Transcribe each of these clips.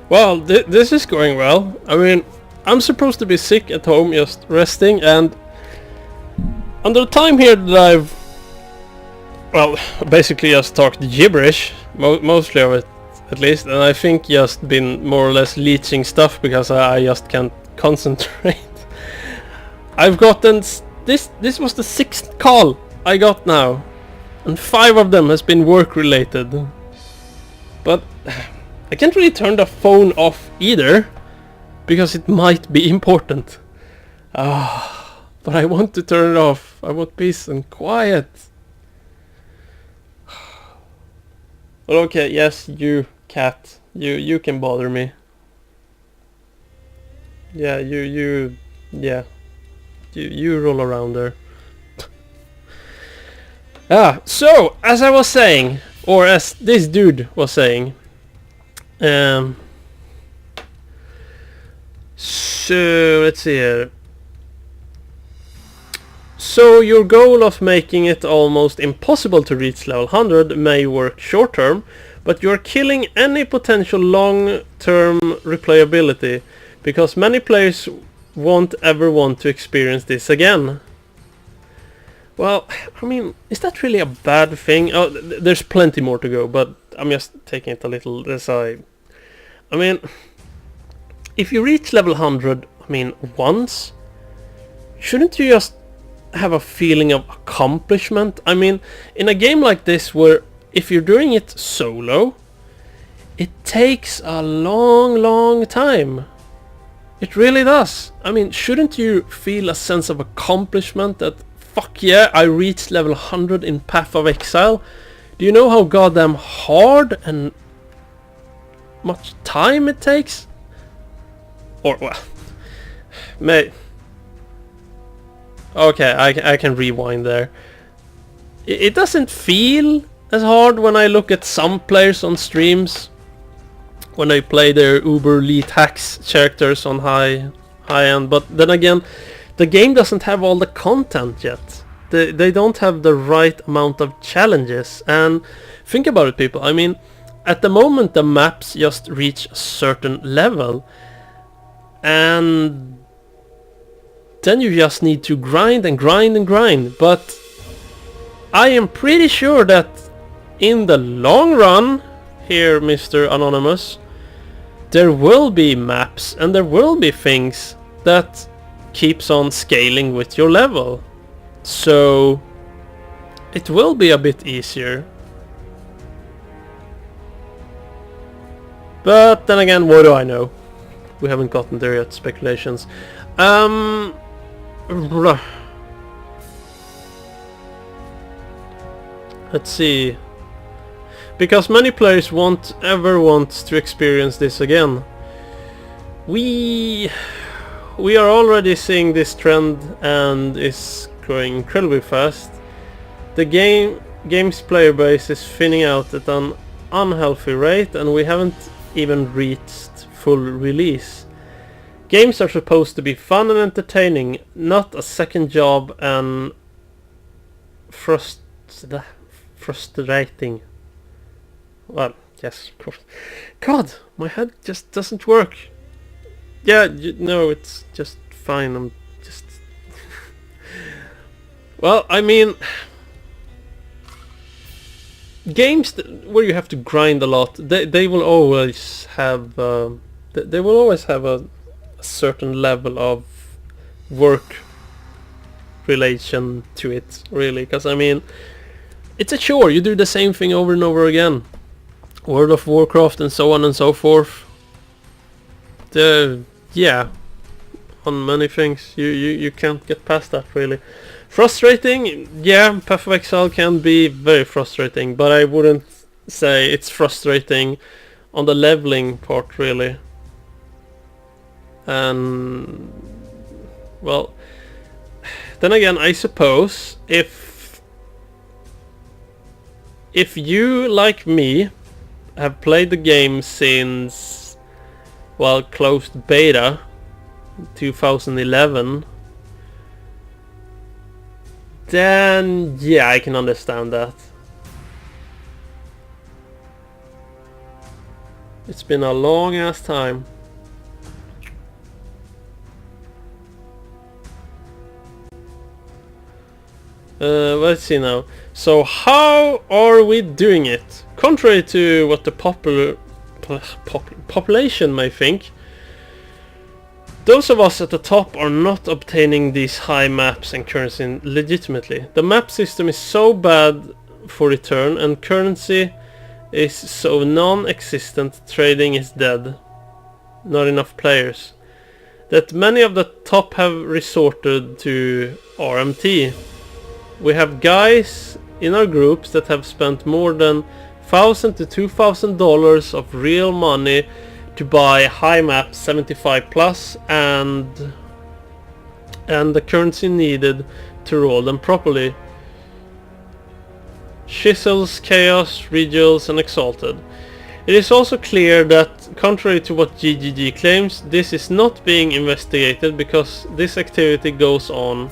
Well, this is going well. I mean, I'm supposed to be sick at home, just resting, and under the time here that I've, well, basically just talked gibberish, mostly of it at least, and I think just been more or less leeching stuff because I just can't concentrate. I've gotten this was the 6th call I got now, and 5 of them has been work related. But I can't really turn the phone off either, because it might be important. But I want to turn it off. I want peace and quiet. Well, okay, yes, you cat, you can bother me. Yeah, you roll around there. So as I was saying, or as this dude was saying, so let's see here. So your goal of making it almost impossible to reach level 100 may work short term, but you're killing any potential long-term replayability, because many players won't ever want to experience this again. Well, I mean, is that really a bad thing? Oh, there's plenty more to go, but I'm just taking it a little aside. I mean, if you reach level 100, I mean, once, shouldn't you just have a feeling of accomplishment? I mean, in a game like this where if you're doing it solo, it takes a long time. It really does. I mean, shouldn't you feel a sense of accomplishment that, fuck yeah, I reached level 100 in Path of Exile? Do you know how goddamn hard and much time it takes? Or, well, may... Okay, I can rewind there. It doesn't feel as hard when I look at some players on streams, when they play their uber elite hacks characters on high end, but then again, the game doesn't have all the content yet. They don't have the right amount of challenges. And think about it, people. I mean, at the moment the maps just reach a certain level, and then you just need to grind and grind and grind. But I am pretty sure that in the long run here, Mr. Anonymous, there will be maps and there will be things that keeps on scaling with your level. So it will be a bit easier. But then again, what do I know? We haven't gotten there yet. Speculations. Let's see. Because many players won't ever want to experience this again. We are already seeing this trend, and it's growing incredibly fast. The game's player base is thinning out at an unhealthy rate, and we haven't even reached full release. Games are supposed to be fun and entertaining, not a second job and frustrating. Well, yes, of course. God, my head just doesn't work. Yeah, no, it's just fine. I'm just... Well, I mean... Games where you have to grind a lot, they will always have... they will always have a certain level of work relation to it, really. Because, I mean, it's a chore. You do the same thing over and over again. World of Warcraft and so on and so forth. Yeah, on many things you can't get past that, really. Frustrating, yeah, Path of Exile can be very frustrating, but I wouldn't say it's frustrating on the leveling part, really. And well, then again, I suppose if you, like me, have played the game since, well, closed beta 2011, then yeah, I can understand that. It's been a long ass time. Let's see now. So how are we doing it? Contrary to what the population may think, those of us at the top are not obtaining these high maps and currency legitimately. The map system is so bad for return, and currency is so non-existent, trading is dead. Not enough players. That many of the top have resorted to RMT. We have guys in our groups that have spent more than $1,000 to $2,000 of real money to buy high maps 75 plus and the currency needed to roll them properly. Chisels, Chaos, Regals and Exalted. It is also clear that, contrary to what GGG claims, this is not being investigated because this activity goes on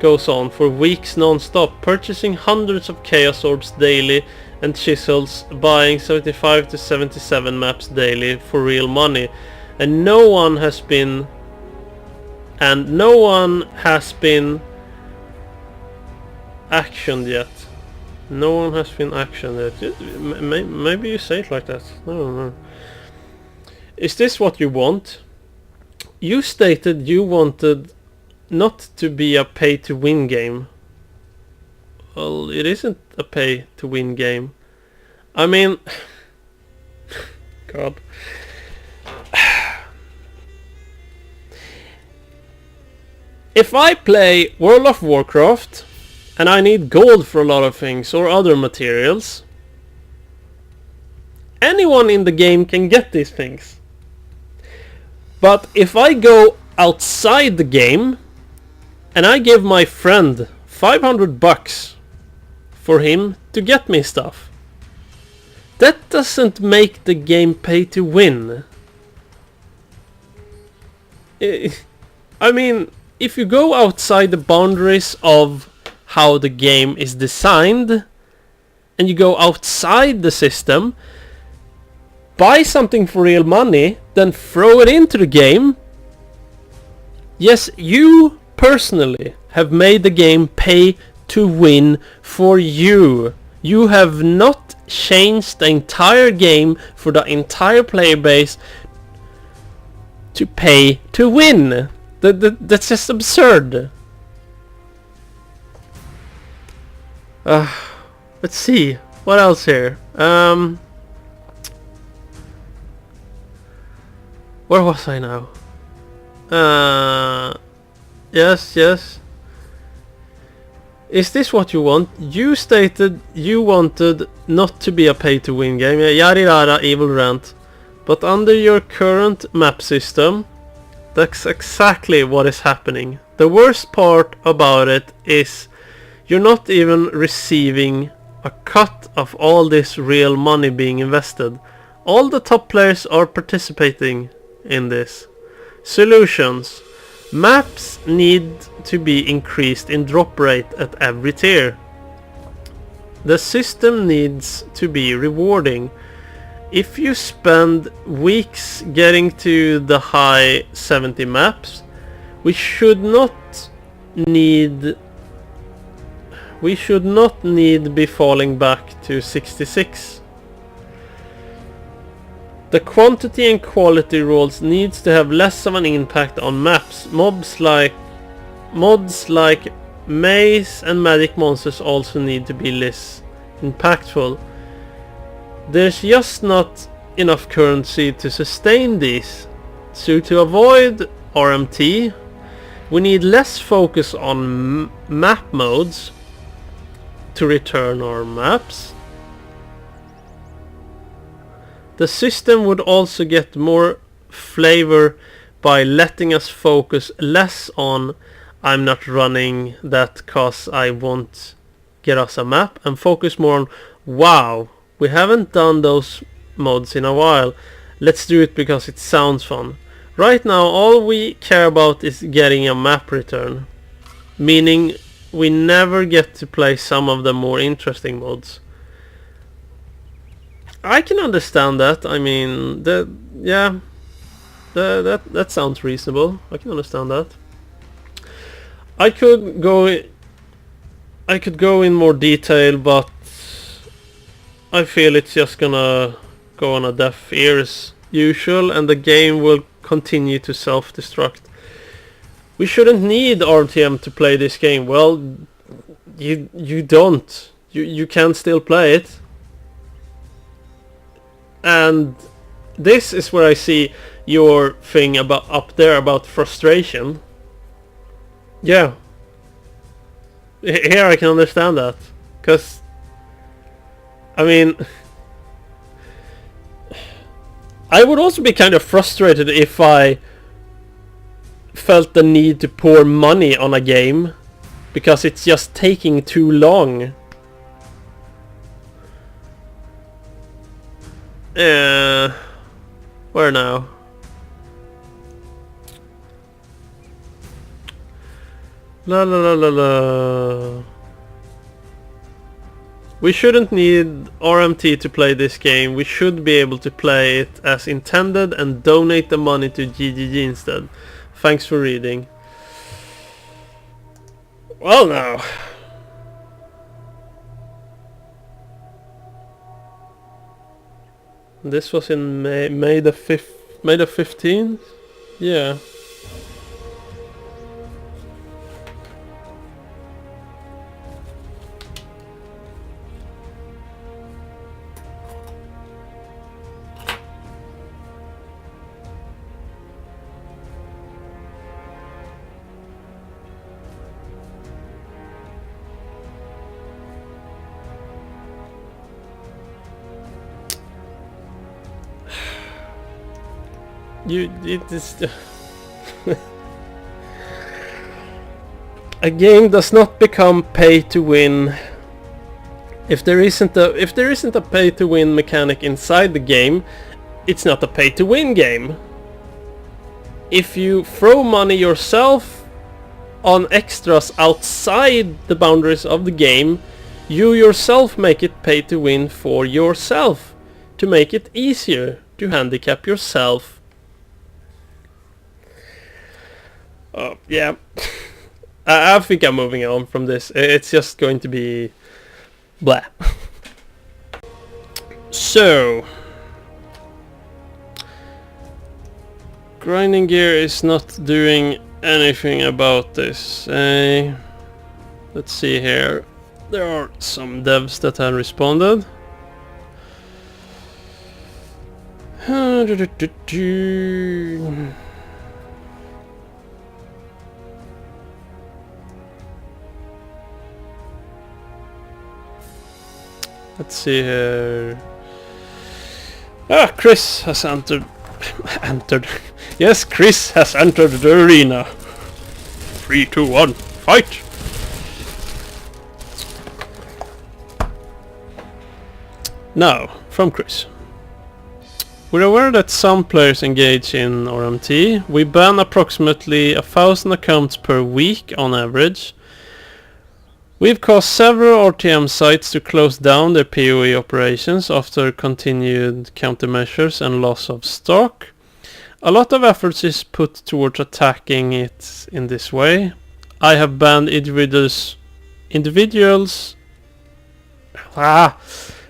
for weeks non-stop, purchasing hundreds of Chaos Orbs daily and Chisels, buying 75 to 77 maps daily for real money, and no one has been actioned yet. No one has been actioned yet. Maybe you say it like that. I don't know. Is this what you want? You stated you wanted not to be a pay-to-win game. Well, it isn't a pay-to-win game. I mean... God. If I play World of Warcraft and I need gold for a lot of things or other materials, anyone in the game can get these things. But if I go outside the game and I give my friend $500 for him to get me stuff, that doesn't make the game pay to win. I mean, if you go outside the boundaries of how the game is designed and you go outside the system, buy something for real money, then throw it into the game, yes, you personally have made the game pay to win for you. You have not changed the entire game for the entire player base to pay to win. That's just absurd. Let's see. What else here? Where was I now? Yes. Is this what you want? You stated you wanted not to be a pay-to-win game. Yada yada, evil rant. But under your current map system, that's exactly what is happening. The worst part about it is you're not even receiving a cut of all this real money being invested. All the top players are participating in this. Solutions. Maps need to be increased in drop rate at every tier. The system needs to be rewarding. If you spend weeks getting to the high 70 maps, we should not need be falling back to 66. The quantity and quality rolls needs to have less of an impact on maps. Mods like maze and magic monsters also need to be less impactful. There's just not enough currency to sustain these. So to avoid RMT, we need less focus on map modes to return our maps. The system would also get more flavor by letting us focus less on I'm not running that cause I won't get us a map, and focus more on wow, we haven't done those mods in a while, let's do it because it sounds fun. Right now all we care about is getting a map return, meaning we never get to play some of the more interesting mods. I can understand that. I mean, that sounds reasonable. I can understand that. I could go in more detail, but I feel it's just gonna go on a deaf ear as usual, and the game will continue to self-destruct. We shouldn't need RTM to play this game. Well, you don't. You can still play it. And this is where I see your thing about up there about frustration. Yeah. Here I can understand that. Because, I mean, I would also be kind of frustrated if I felt the need to pour money on a game because it's just taking too long. Where now? La la la la la. We shouldn't need RMT to play this game. We should be able to play it as intended and donate the money to GGG instead. Thanks for reading. Well now. This was in May the 15th? Yeah. It is a game does not become pay to win if there isn't a pay to win mechanic inside the game. It's not a pay to win game. If you throw money yourself on extras outside the boundaries of the game, you yourself make it pay to win for yourself to make it easier to handicap yourself. Yeah. I think I'm moving on from this. It's just going to be blah. So, Grinding Gear is not doing anything about this. Let's see here. There are some devs that have responded. Let's see here. Chris has entered. Yes, Chris has entered the arena. 3, 2, 1, fight! Now, from Chris. We're aware that some players engage in RMT. We ban approximately 1,000 accounts per week on average. We've caused several RTM sites to close down their PoE operations after continued countermeasures and loss of stock. A lot of efforts is put towards attacking it in this way. I have banned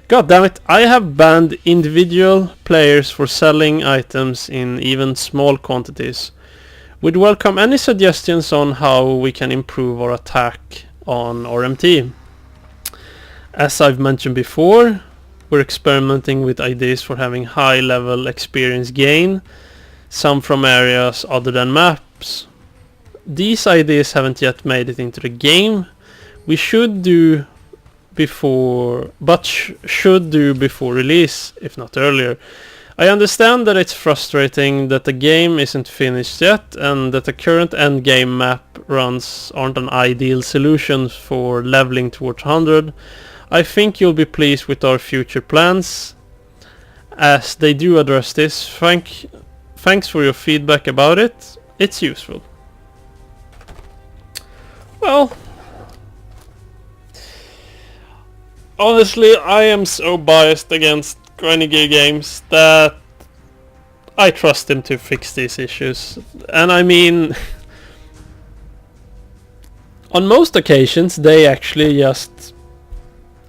God damn it! I have banned individual players for selling items in even small quantities. We'd welcome any suggestions on how we can improve our attack on RMT. As I've mentioned before, we're experimenting with ideas for having high level experience gain, some from areas other than maps. These ideas haven't yet made it into the game. We should do before release, if not earlier. I understand that it's frustrating that the game isn't finished yet and that the current endgame map runs aren't an ideal solution for leveling towards 100. I think you'll be pleased with our future plans as they do address this. Thanks for your feedback about it. It's useful. Well, honestly, I am so biased against Grenadier Games that I trust him to fix these issues. And I mean, on most occasions they actually just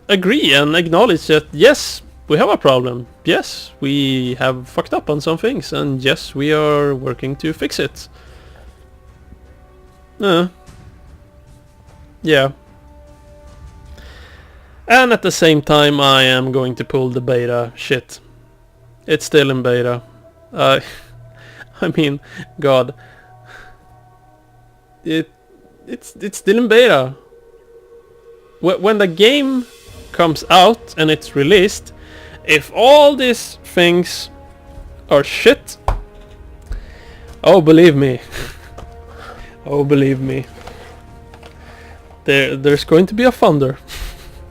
agree and acknowledge that yes, we have a problem. Yes, we have fucked up on some things, and yes, we are working to fix it. Yeah. And at the same time I am going to pull the beta shit. It's still in beta. I mean, God. It's still in beta. When the game comes out and it's released, if all these things are shit, oh believe me, oh believe me, there's going to be a thunder.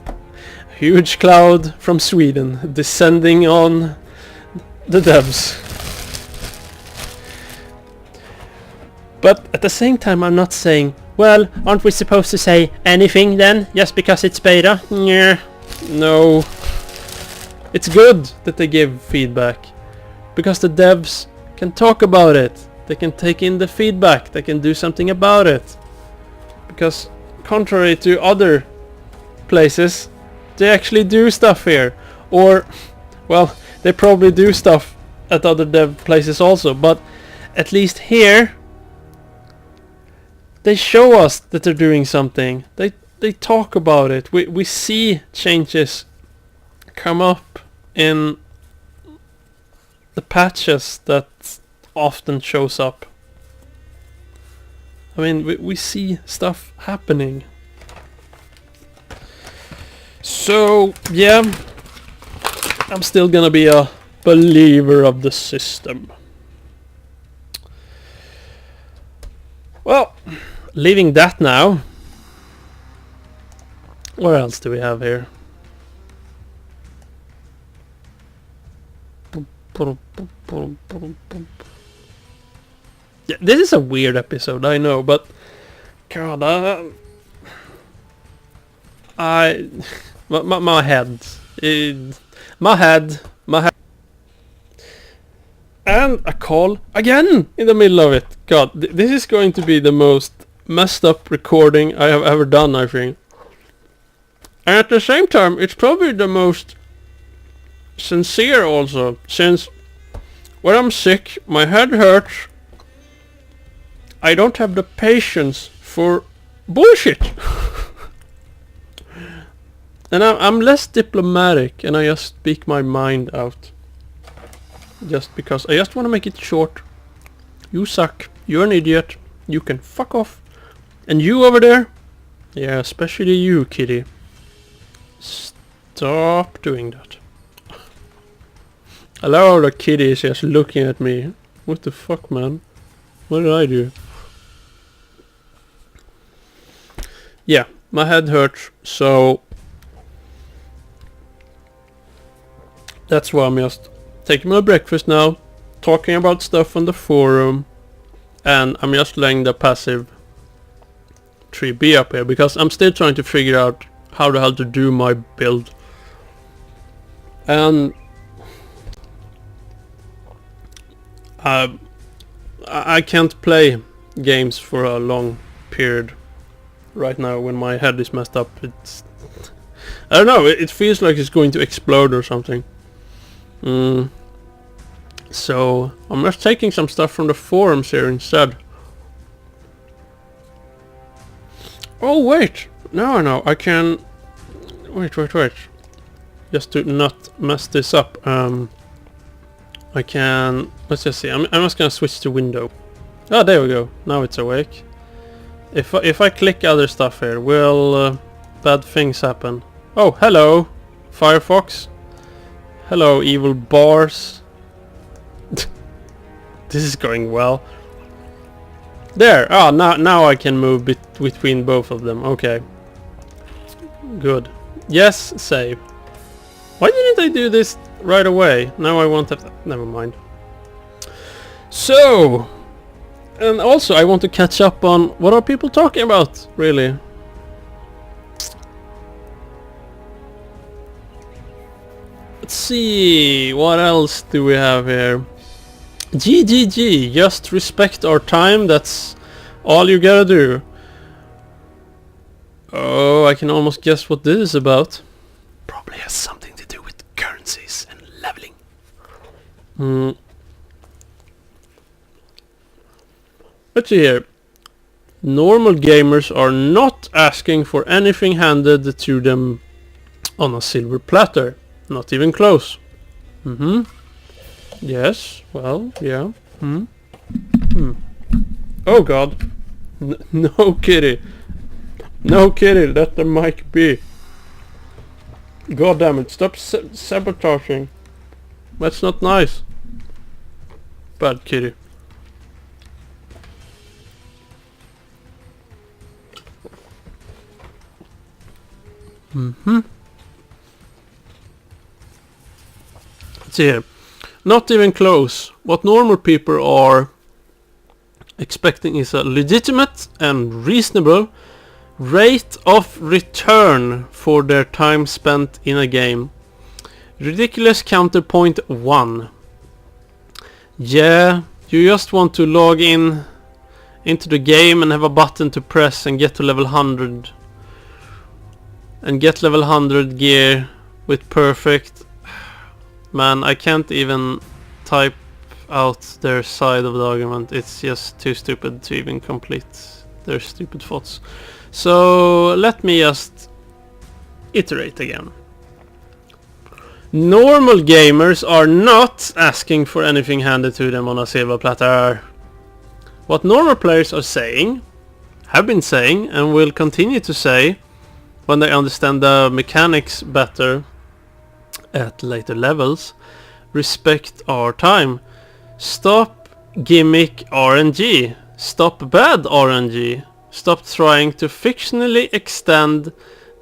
A huge cloud from Sweden descending on the devs. But at the same time I'm not saying, well, aren't we supposed to say anything then, just because it's beta? Yeah. No. It's good that they give feedback, because the devs can talk about it. They can take in the feedback. They can do something about it. Because contrary to other places, they actually do stuff here. Or, well, they probably do stuff at other dev places also, but at least here they show us that they're doing something. They talk about it. We see changes come up in the patches that often shows up. I mean, we see stuff happening. So, yeah, I'm still gonna be a believer of the system. Well, leaving that now. What else do we have here? Yeah, this is a weird episode, I know, but God, my head, and a call again in the middle of it. God, this is going to be the most messed up recording I have ever done, I think. And at the same time, it's probably the most sincere also, since when I'm sick, my head hurts, I don't have the patience for bullshit. And I'm less diplomatic, and I just speak my mind out. Just because I just want to make it short. You suck, you're an idiot, you can fuck off. And you over there, yeah, especially you, kitty, stop doing that. A lot of the kitties just looking at me. What the fuck, man? What did I do? Yeah, my head hurts, so that's why I'm just taking my breakfast now, talking about stuff on the forum, and I'm just letting the passive tree be up here, because I'm still trying to figure out how the hell to do my build. And I can't play games for a long period right now when my head is messed up. It's, I don't know, it feels like it's going to explode or something. So I'm just taking some stuff from the forums here instead. Oh wait, no, I can wait, just to not mess this up. I can, let's just see, I'm just gonna switch to window. Oh, there we go, now it's awake. If I click other stuff here, will bad things happen? Oh, hello Firefox. Hello evil bars. This is going well. There, now I can move between both of them. Okay, good. Yes, save. Why didn't I do this right away? Now I won't have... Never mind. So, and also I want to catch up on what are people talking about, really. Let's see, what else do we have here? GGG, just respect our time, that's all you gotta do. Oh, I can almost guess what this is about. Probably has something to do with currencies and leveling. Let's see here. Normal gamers are not asking for anything handed to them on a silver platter. Not even close. Yes, well, yeah. Oh god. No kitty. No kitty, let the mic be. God damn it, stop sabotaging. That's not nice. Bad kitty. Let's see here. Not even close. What normal people are expecting is a legitimate and reasonable rate of return for their time spent in a game. Ridiculous counterpoint 1. Yeah, you just want to log in into the game and have a button to press and get to level 100. And get level 100 gear with perfect... Man, I can't even type out their side of the argument. It's just too stupid to even complete their stupid thoughts. So let me just iterate again. Normal gamers are not asking for anything handed to them on a silver platter. What normal players are saying, have been saying, and will continue to say when they understand the mechanics better at later levels: respect our time. Stop gimmick RNG. Stop bad RNG. Stop trying to fictionally extend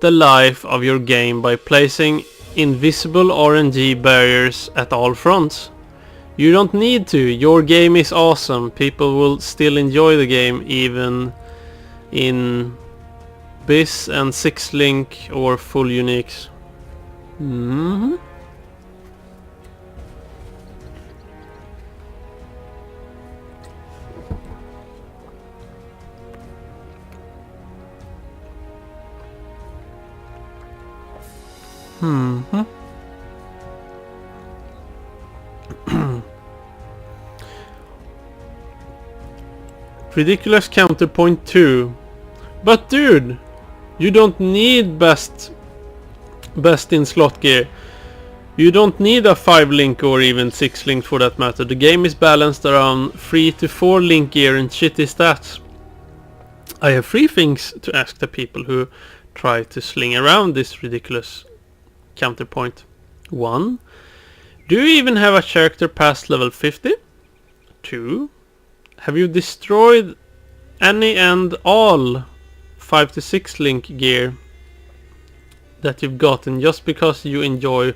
the life of your game by placing invisible RNG barriers at all fronts. You don't need to. Your game is awesome. People will still enjoy the game even in BIS and 6-link or full uniques. Ridiculous counterpoint 2. But dude, you don't need best in slot gear. You don't need a 5-link or even 6-link for that matter. The game is balanced around 3 to 4 link gear and shitty stats. I have 3 things to ask the people who try to sling around this ridiculous counterpoint. 1. Do you even have a character past level 50? 2. Have you destroyed any and all 5 to 6 link gear that you've gotten just because you enjoy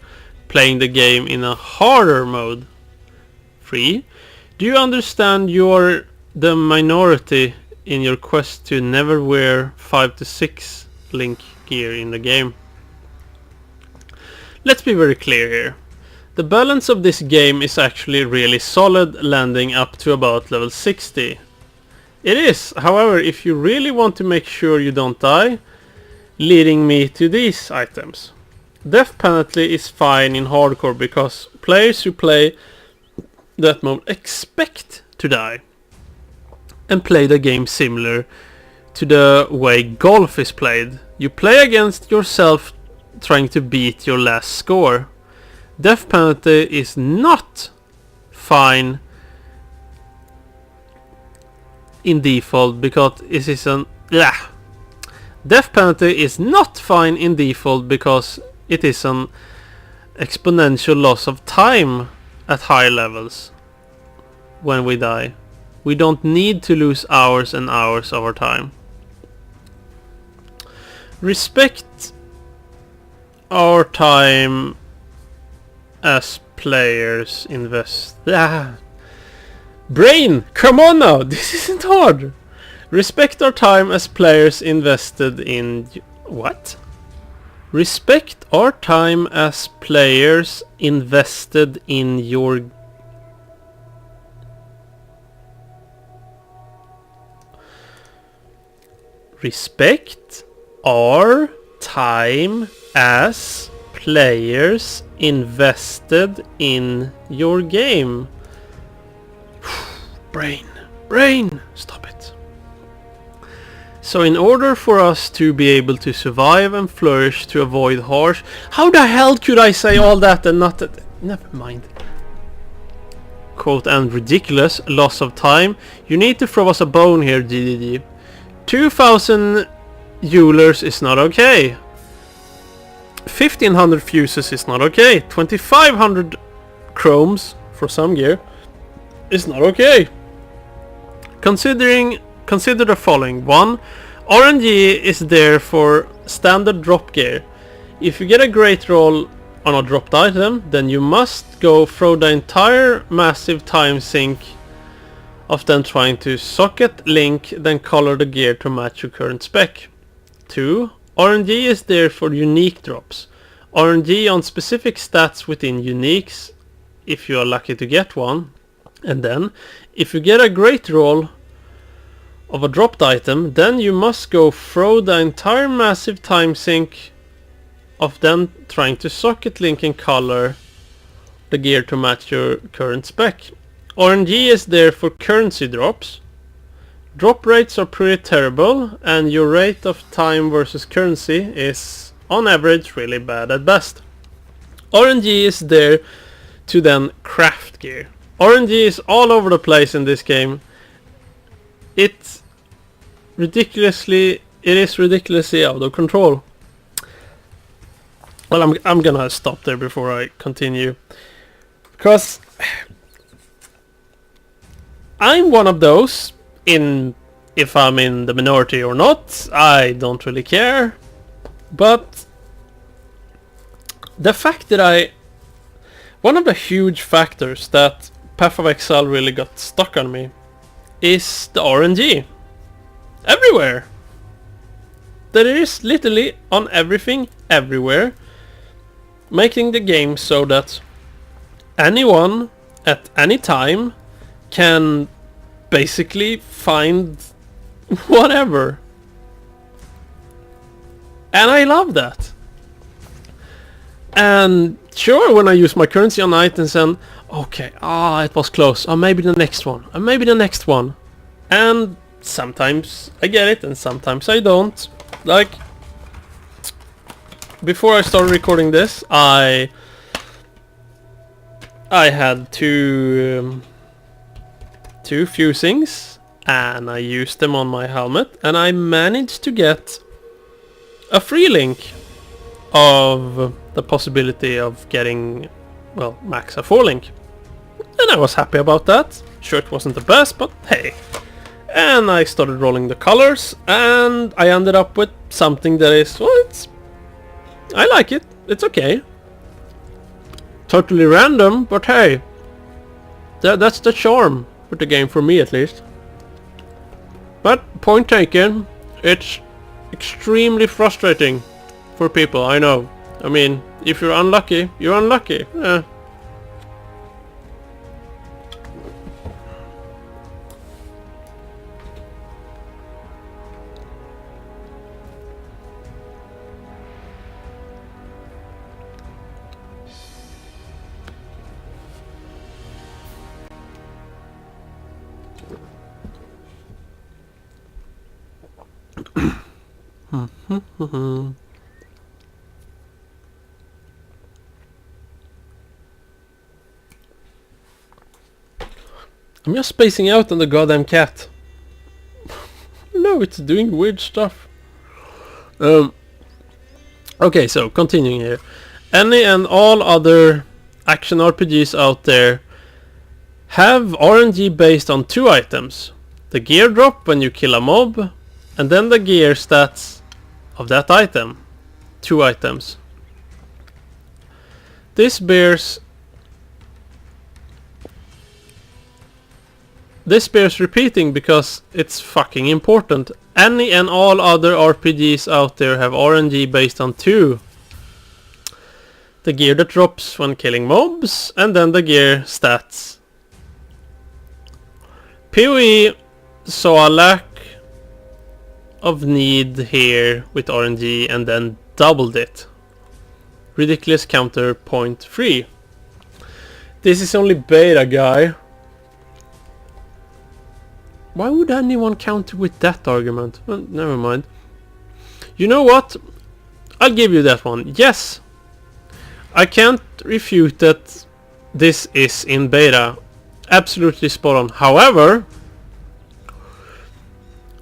playing the game in a harder mode? 3. Do you understand you're the minority in your quest to never wear 5 to 6 link gear in the game? Let's be very clear here. The balance of this game is actually really solid, landing up to about level 60. It is, however, if you really want to make sure you don't die, leading me to these items. Death penalty is fine in hardcore because players who play that mode expect to die and play the game similar to the way golf is played. You play against yourself trying to beat your last score. Death penalty is not fine in default because it is an Death penalty is not fine in default because it is an exponential loss of time at high levels when we die. We don't need to lose hours and hours of our time. Respect our time as players invest. Brain, come on now, this isn't hard. Respect our time as players invested in... What? Respect our time as players invested in your... Respect our time as players invested in your game. Brain, stop it. So in order for us to be able to survive and flourish, to avoid harsh... How the hell could I say all that and not that... Never mind. Quote, and ridiculous loss of time. You need to throw us a bone here, GDG. 2000 Eulers is not okay. 1500 fuses is not okay. 2500 chromes for some gear is not okay. Consider the following. 1. RNG is there for standard drop gear. If you get a great roll on a dropped item, then you must go through the entire massive time sink of then trying to socket, link, then color the gear to match your current spec. 2. RNG is there for unique drops. RNG on specific stats within uniques, if you are lucky to get one. And then, if you get a great roll of a dropped item, then you must go through the entire massive time sink of then trying to socket, link and color the gear to match your current spec. RNG is there for currency drops. Drop rates are pretty terrible, and your rate of time versus currency is on average really bad at best. RNG is there to then craft gear. RNG is all over the place in this game. It is ridiculously out of control. Well, I'm gonna stop there before I continue, because I'm one of those, if I'm in the minority or not, I don't really care. But the fact that one of the huge factors that Path of Exile really got stuck on me is the RNG. Everywhere. There is literally on everything, everywhere, making the game so that anyone at any time can basically find whatever. And I love that. And sure, when I use my currency on items and okay, it was close, maybe the next one, maybe the next one. And sometimes I get it and sometimes I don't. Like, before I started recording this, I had two fusings and I used them on my helmet, and I managed to get a free link of the possibility of getting, well, max a 4 link. And I was happy about that. Sure, it wasn't the best, but hey. And I started rolling the colors, and I ended up with something that is, well, I like it. It's okay. Totally random, but hey. That's the charm with the game, for me at least. But, point taken, it's extremely frustrating for people, I know. I mean, if you're unlucky, you're unlucky. I'm just spacing out on the goddamn cat. No, it's doing weird stuff. Okay, so continuing here. Any and all other action RPGs out there have RNG based on 2 items. The gear drop when you kill a mob, and then the gear stats of that item. 2 items. This bears repeating because it's fucking important. Any and all other RPGs out there have RNG based on 2 the gear that drops when killing mobs, and then the gear stats. PoE saw a lack of need here with RNG and then doubled it. Ridiculous counterpoint 3. This is only beta, guy. Why would anyone counter with that argument? Well, never mind. You know what? I'll give you that one. Yes, I can't refute that this is in beta. Absolutely spot on. However,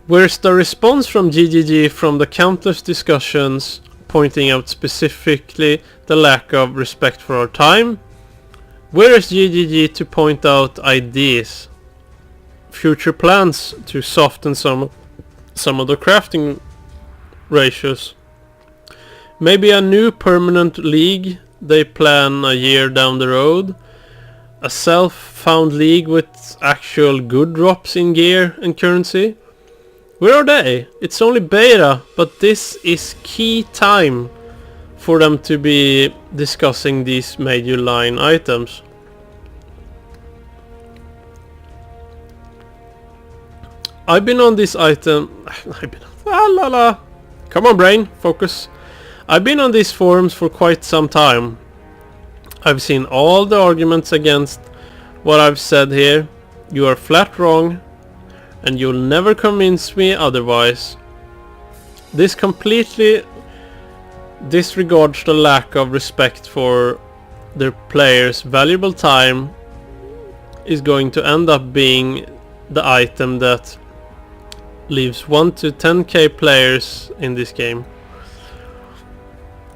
where's the response from GGG from the countless discussions pointing out specifically the lack of respect for our time? Where is GGG to point out ideas, future plans to soften some of the crafting ratios? Maybe a new permanent league they plan a year down the road. A self-found league with actual good drops in gear and currency. Where are they? It's only beta, but this is key time for them to be discussing these major line items. I've been on this item... Come on, brain, focus. I've been on these forums for quite some time. I've seen all the arguments against what I've said here. You are flat wrong, and you'll never convince me otherwise. This completely disregards the lack of respect for their players' valuable time is going to end up being the item that leaves 1 to 10k players in this game.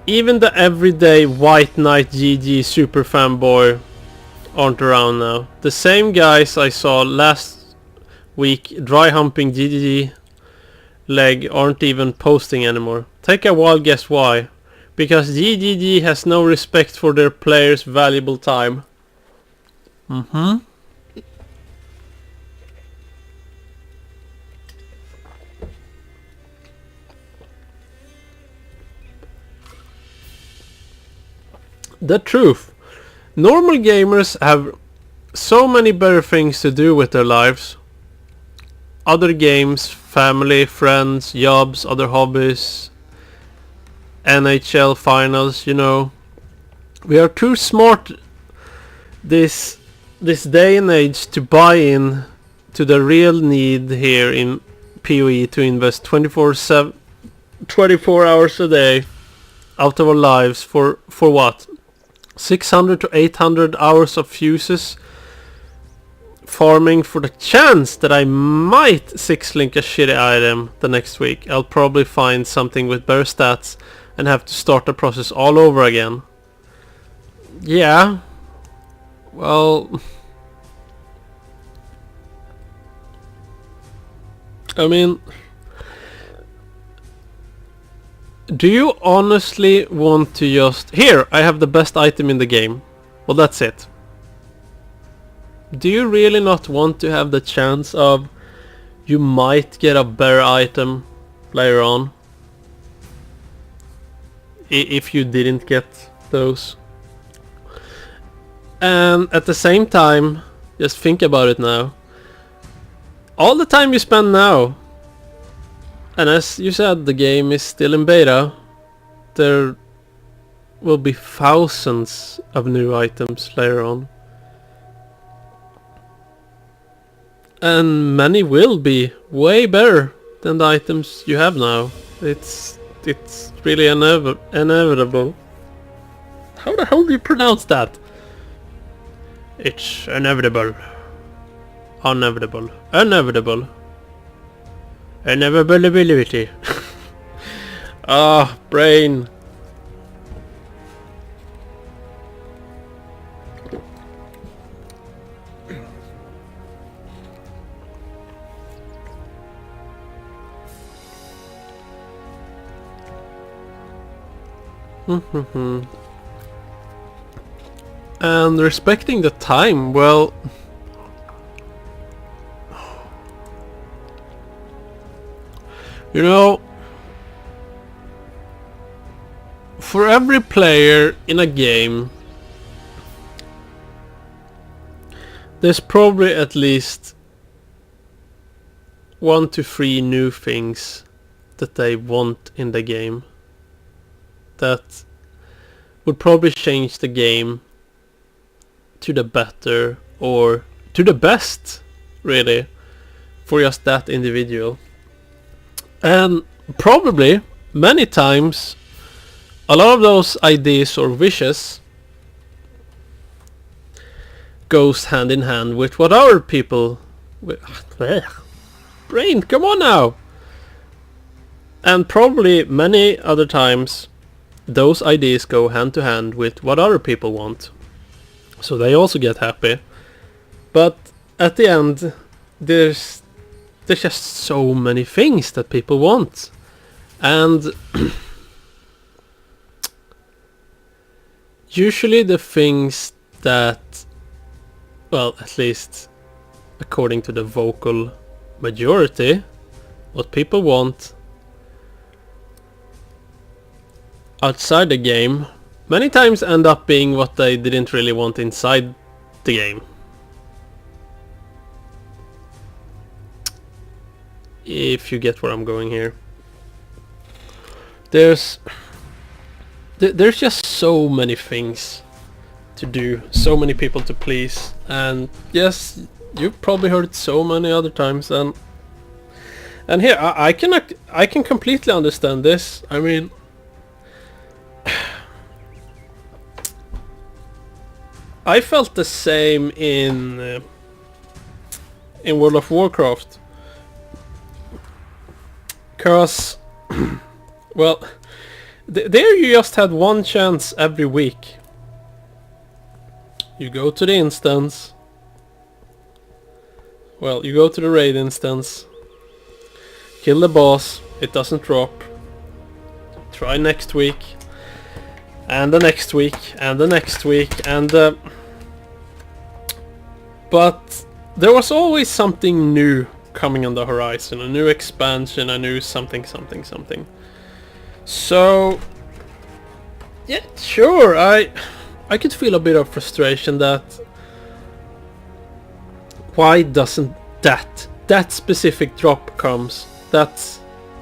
Even the everyday White Knight GG super fanboy aren't around now. The same guys I saw last week dry humping GGG leg aren't even posting anymore. Take a wild guess why. Because GGG has no respect for their players' valuable time. The truth. Normal gamers have so many better things to do with their lives. Other games, family, friends, jobs, other hobbies, NHL finals, you know. We are too smart this day and age to buy in to the real need here in PoE to invest 24 hours a day out of our lives for what? 600 to 800 hours of fuses farming for the chance that I might 6-link a shitty item the next week. I'll probably find something with better stats and have to start the process all over again. Yeah. Well, I mean, do you honestly want to just... Here, I have the best item in the game. Well, that's it. Do you really not want to have the chance of you might get a better item later on? If you didn't get those. And at the same time, just think about it now. All the time you spend now, and as you said, the game is still in beta, there will be thousands of new items later on. And many will be way better than the items you have now. It's really inevitable. How the hell do you pronounce that? It's inevitable. Inevitable. Inevitability. Ah, brain. And respecting the time, well, you know, for every player in a game, there's probably at least 1 to 3 new things that they want in the game that would probably change the game to the better or to the best, really, for just that individual. And probably many times a lot of those ideas or wishes goes hand in hand with what our people brain, come on now. And probably many other times those ideas go hand to hand with what other people want, so they also get happy. But at the end, there's just so many things that people want, and usually the things that, well, at least according to the vocal majority, what people want outside the game many times end up being what they didn't really want inside the game. If you get where I'm going here. There's just so many things to do, so many people to please, and yes, you've probably heard it so many other times, and here I can completely understand this. I mean, I felt the same in World of Warcraft, cause well, there you just had one chance every week. You go to the instance, well, you go to the raid instance, kill the boss, it doesn't drop, try next week, and the next week, and the next week, and but there was always something new coming on the horizon, a new expansion, a new something. So yeah, sure, I could feel a bit of frustration that why doesn't that specific drop comes, that's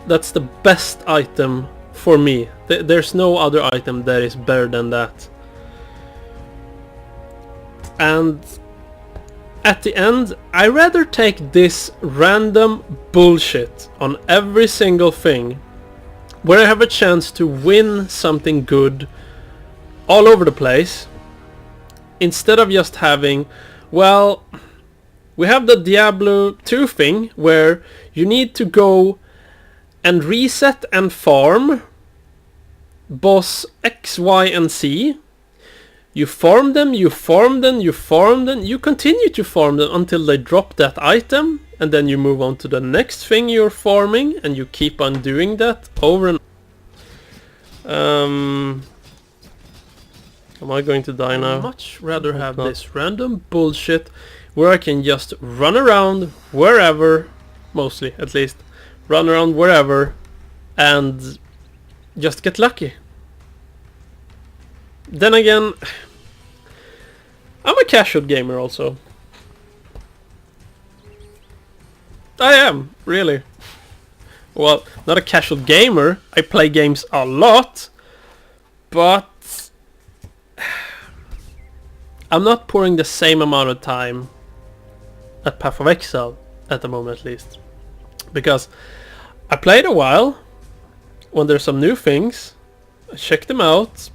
the best item for me. There's no other item that is better than that. And at the end, I rather take this random bullshit on every single thing, where I have a chance to win something good all over the place, instead of just having, well, we have the Diablo 2 thing where you need to go and reset and farm boss X, Y, and Z. You farm them, you continue to farm them until they drop that item, and then you move on to the next thing you're farming, and you keep on doing that over and am I going to die now? I'd much rather have this random bullshit where I can just run around wherever, mostly at least, run around wherever and just get lucky. Then again, I'm a casual gamer also. I am, really. Well, not a casual gamer. I play games a lot, but I'm not pouring the same amount of time at Path of Exile at the moment, at least. Because I played a while, when there's some new things, I check them out,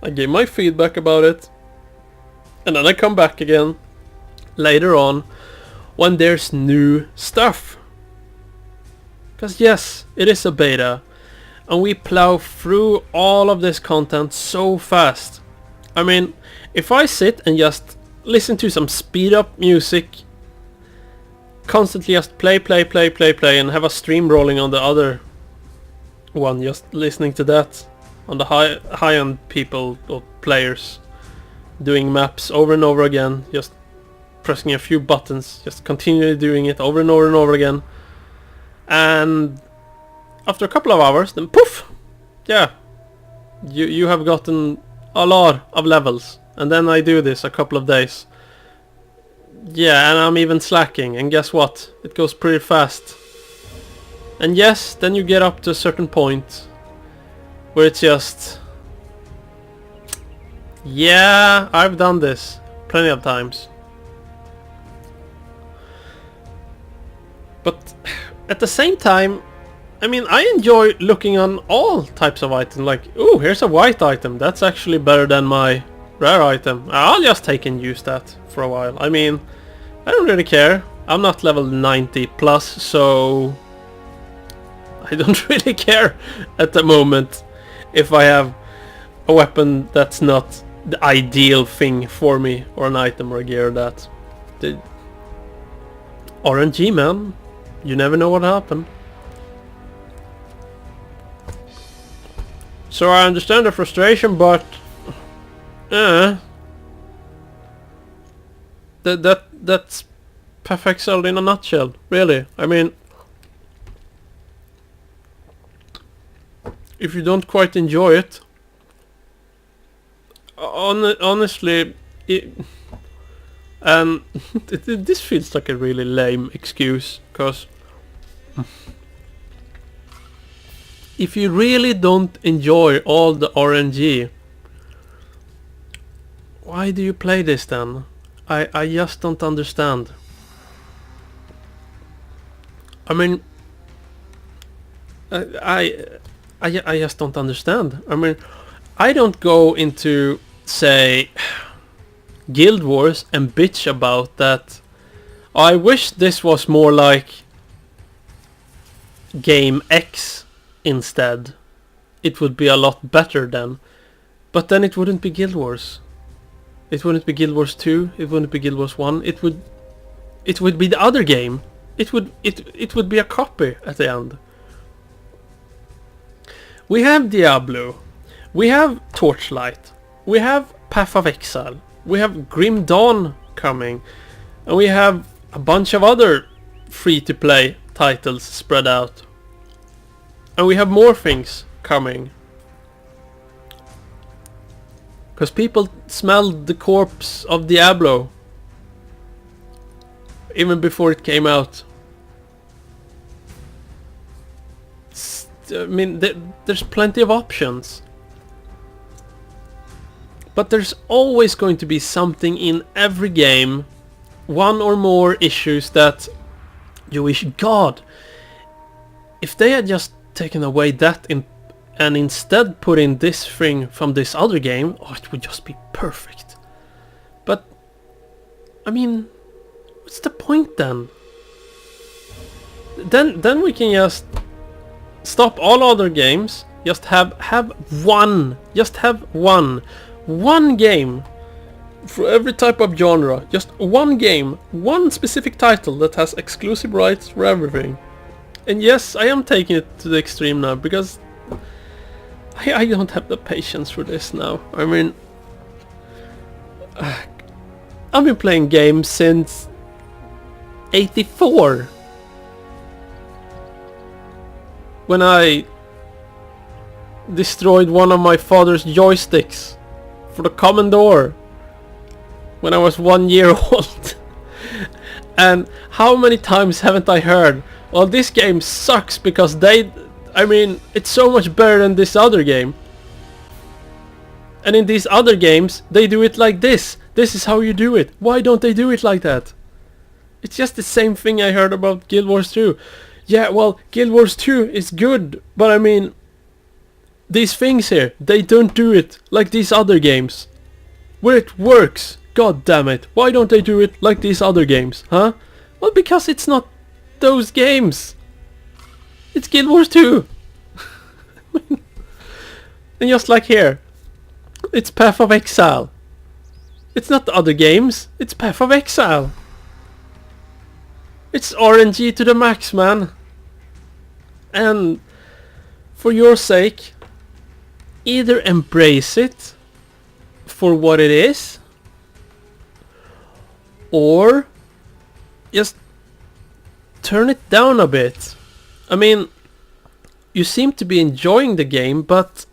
I give my feedback about it, and then I come back again later on when there's new stuff. Because yes, it is a beta, and we plow through all of this content so fast. I mean, if I sit and just listen to some speed up music, constantly just play and have a stream rolling on the other one, just listening to that on the high-end people or players doing maps over and over again, just pressing a few buttons, just continually doing it over and over again, and after a couple of hours, then poof, yeah, You have gotten a lot of levels, and then I do this a couple of days. Yeah, and I'm even slacking, and guess what? It goes pretty fast. And yes, then you get up to a certain point where it's just... Yeah, I've done this plenty of times. But at the same time, I mean, I enjoy looking on all types of items, like, ooh, here's a white item, that's actually better than my rare item. I'll just take and use that for a while. I mean, I don't really care. I'm not level 90 plus, so I don't really care at the moment if I have a weapon that's not the ideal thing for me, or an item or a gear that... The RNG, man. You never know what happened. So I understand the frustration, but that's Path Exile in a nutshell, really. I mean, if you don't quite enjoy it, honestly, and this feels like a really lame excuse, because if you really don't enjoy all the RNG, why do you play this then? I just don't understand. I mean, I just don't understand. I mean, I don't go into, say, Guild Wars and bitch about that. I wish this was more like Game X instead. It would be a lot better then. But then it wouldn't be Guild Wars. It wouldn't be Guild Wars 2, it wouldn't be Guild Wars 1, it would be the other game. It would be a copy at the end. We have Diablo, we have Torchlight, we have Path of Exile, we have Grim Dawn coming, and we have a bunch of other free-to-play titles spread out. And we have more things coming. Because people smelled the corpse of Diablo even before it came out. I mean, there's plenty of options. But there's always going to be something in every game, one or more issues that you wish, God, if they had just taken away that and instead put in this thing from this other game, oh, it would just be perfect. But, I mean, what's the point then? Then we can just stop all other games, just have one game for every type of genre, just one game, one specific title that has exclusive rights for everything. And yes, I am taking it to the extreme now, because I don't have the patience for this now. I mean, I've been playing games since 84. When I destroyed one of my father's joysticks for the Commodore when I was 1 year old. And how many times haven't I heard, well, this game sucks because I mean, it's so much better than this other game. And in these other games, they do it like this. This is how you do it. Why don't they do it like that? It's just the same thing I heard about Guild Wars 2. Yeah, well, Guild Wars 2 is good, but I mean, these things here, they don't do it like these other games. Where it works. God damn it. Why don't they do it like these other games, huh? Well, because it's not those games. It's Guild Wars 2. And just like here, it's Path of Exile. It's not the other games, it's Path of Exile. It's RNG to the max, man. And for your sake, either embrace it for what it is, or just turn it down a bit. I mean, you seem to be enjoying the game, but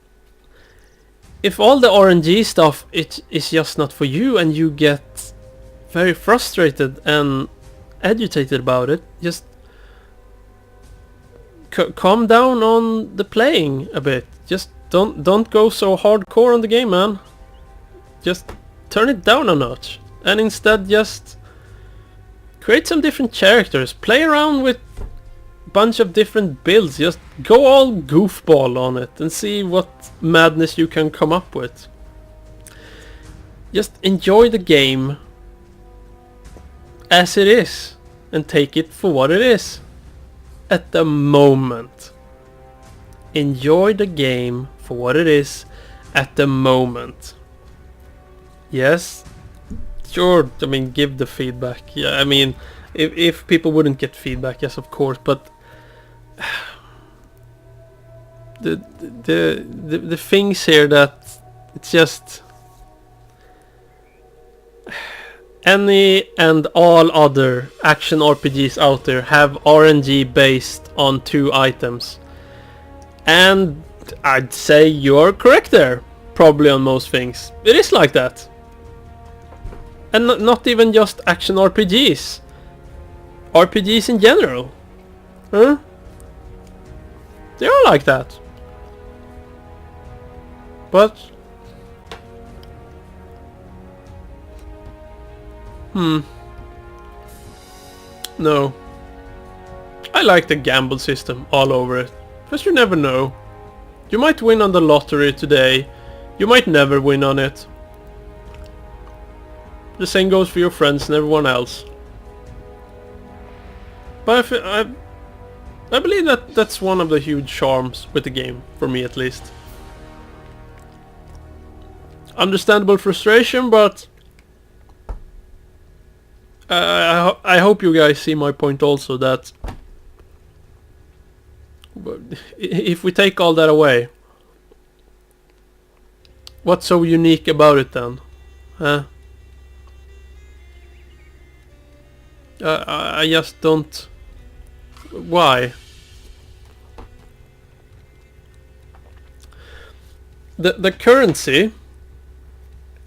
if all the RNG stuff is just not for you and you get very frustrated and agitated about it, just calm down on the playing a bit. Just don't go so hardcore on the game, man. Just turn it down a notch and instead just create some different characters. Play around with a bunch of different builds. Just go all goofball on it and see what madness you can come up with. Just enjoy the game as it is and take it for what it is at the moment. Enjoy the game for what it is at the moment. Yes, sure, I mean, give the feedback. Yeah, I mean, if people wouldn't get feedback, yes, of course, but the things here that it's just any and all other action RPGs out there have RNG based on 2 items, and I'd say you're correct there, probably on most things. It is like that. And not even just action RPGs. RPGs in general. Huh? They are like that. But... No. I like the gamble system all over it. Because you never know. You might win on the lottery today. You might never win on it. The same goes for your friends and everyone else. But I believe that's one of the huge charms with the game, for me at least. Understandable frustration, but I hope you guys see my point also, that if we take all that away, what's so unique about it then? Huh? I just don't... Why? The currency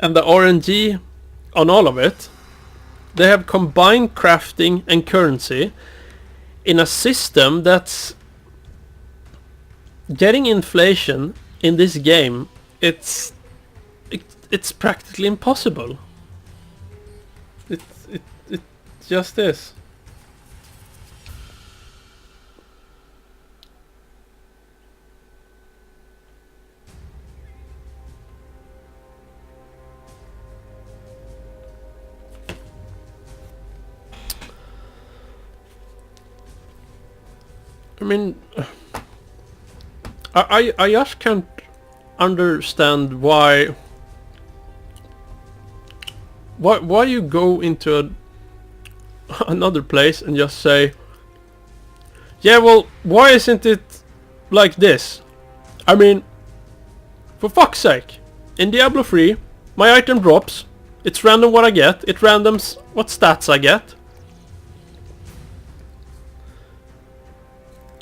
and the RNG on all of it, they have combined crafting and currency in a system that's getting inflation in this game. It's practically impossible. It just is. I mean, I just can't understand why you go into another place and just say, yeah, well, why isn't it like this? I mean, for fuck's sake, in Diablo 3, my item drops, it's random what I get, it randoms what stats I get.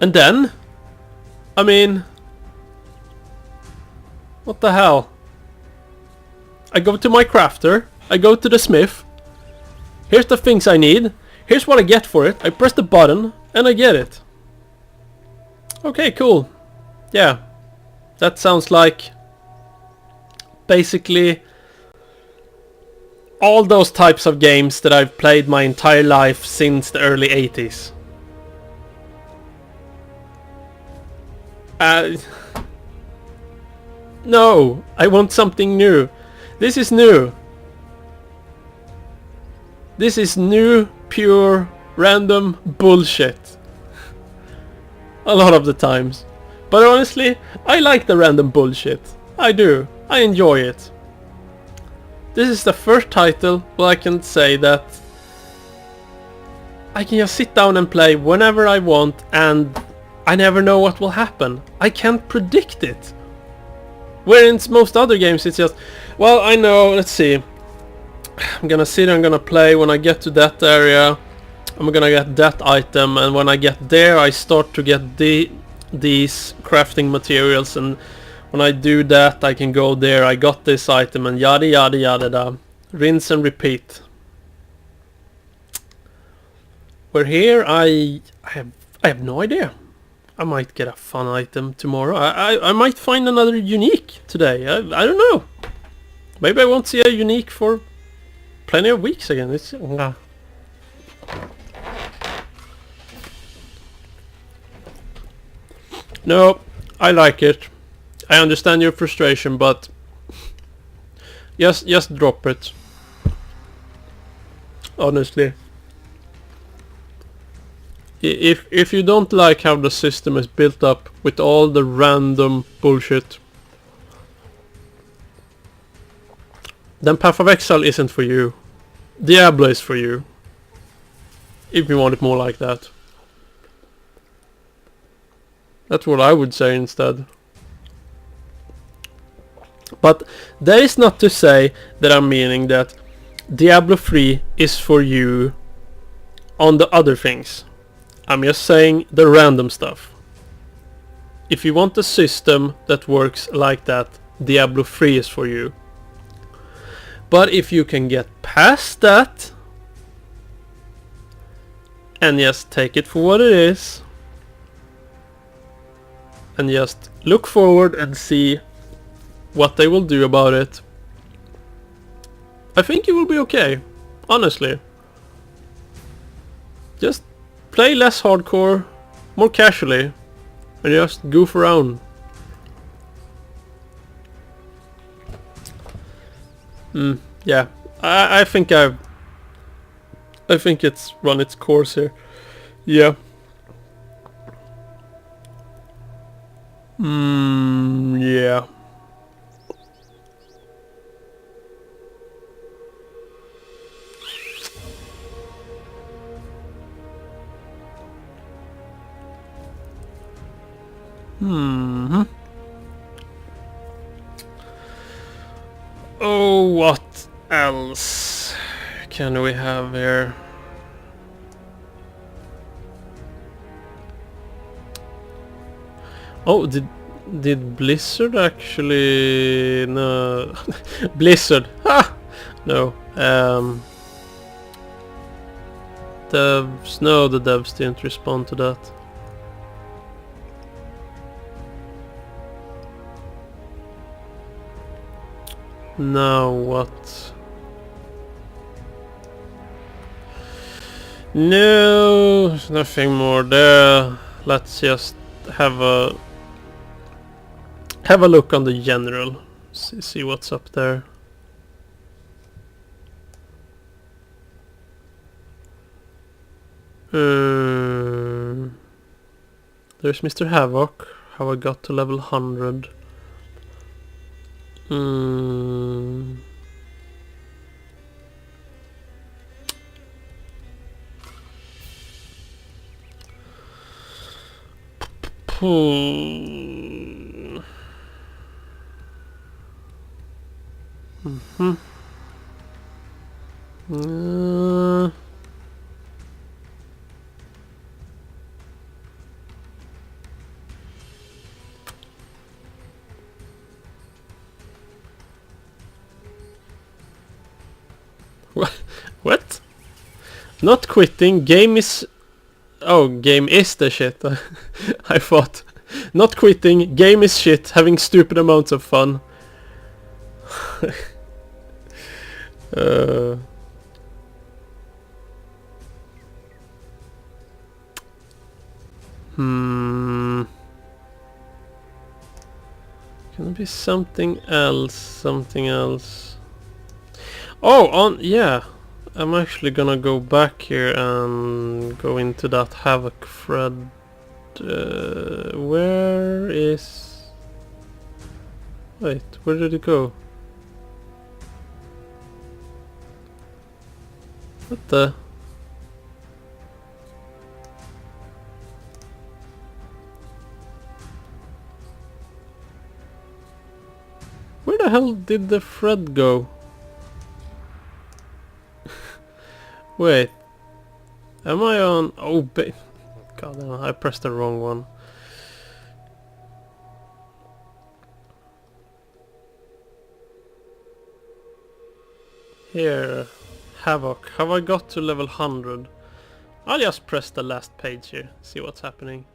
And then, I mean, what the hell? I go to my crafter, I go to the smith, here's the things I need, here's what I get for it, I press the button, and I get it. Okay, cool. Yeah, that sounds like basically all those types of games that I've played my entire life since the early 80s. No, I want something new. This is new. This is new, pure, random bullshit. A lot of the times. But honestly, I like the random bullshit. I do. I enjoy it. This is the first title where I can say that I can just sit down and play whenever I want, and I never know what will happen. I can't predict it. Where in most other games it's just, well, I know, let's see. I'm gonna sit and I'm gonna play. When I get to that area, I'm gonna get that item, and when I get there I start to get these crafting materials, and when I do that, I can go there, I got this item, and yada yada yada da. Rinse and repeat. Where here, I have no idea. I might get a fun item tomorrow. I might find another unique today. I don't know. Maybe I won't see a unique for plenty of weeks again. It's No, I like it. I understand your frustration, but just drop it. Honestly. If you don't like how the system is built up with all the random bullshit, then Path of Exile isn't for you. Diablo is for you. If you want it more like that. That's what I would say instead. But that is not to say that I'm meaning that Diablo 3 is for you on the other things. I'm just saying the random stuff. If you want a system that works like that, Diablo 3 is for you. But if you can get past that and just take it for what it is and just look forward and see what they will do about it, I think you will be okay, honestly. Just play less hardcore, more casually, and just goof around. Yeah, I think it's run its course here. Yeah. Yeah. Oh, what else can we have here? Oh, did Blizzard actually... No. Blizzard. Ha! No. Devs. No, the devs didn't respond to that. Now what? No, nothing more there. Let's just have a look on the general. See what's up there. There's Mr. Havoc. How I got to level 100. What? Not quitting. Game is... Oh, game is the shit. I thought. Not quitting. Game is shit. Having stupid amounts of fun. Can it be something else? Something else. Oh, yeah. I'm actually gonna go back here and go into that Havoc thread. Where is... Wait, where did it go? What the... Where the hell did the thread go? Wait. Am I on... Oh, God, I pressed the wrong one. Here, Havoc. Have I got to level 100? I'll just press the last page here, see what's happening.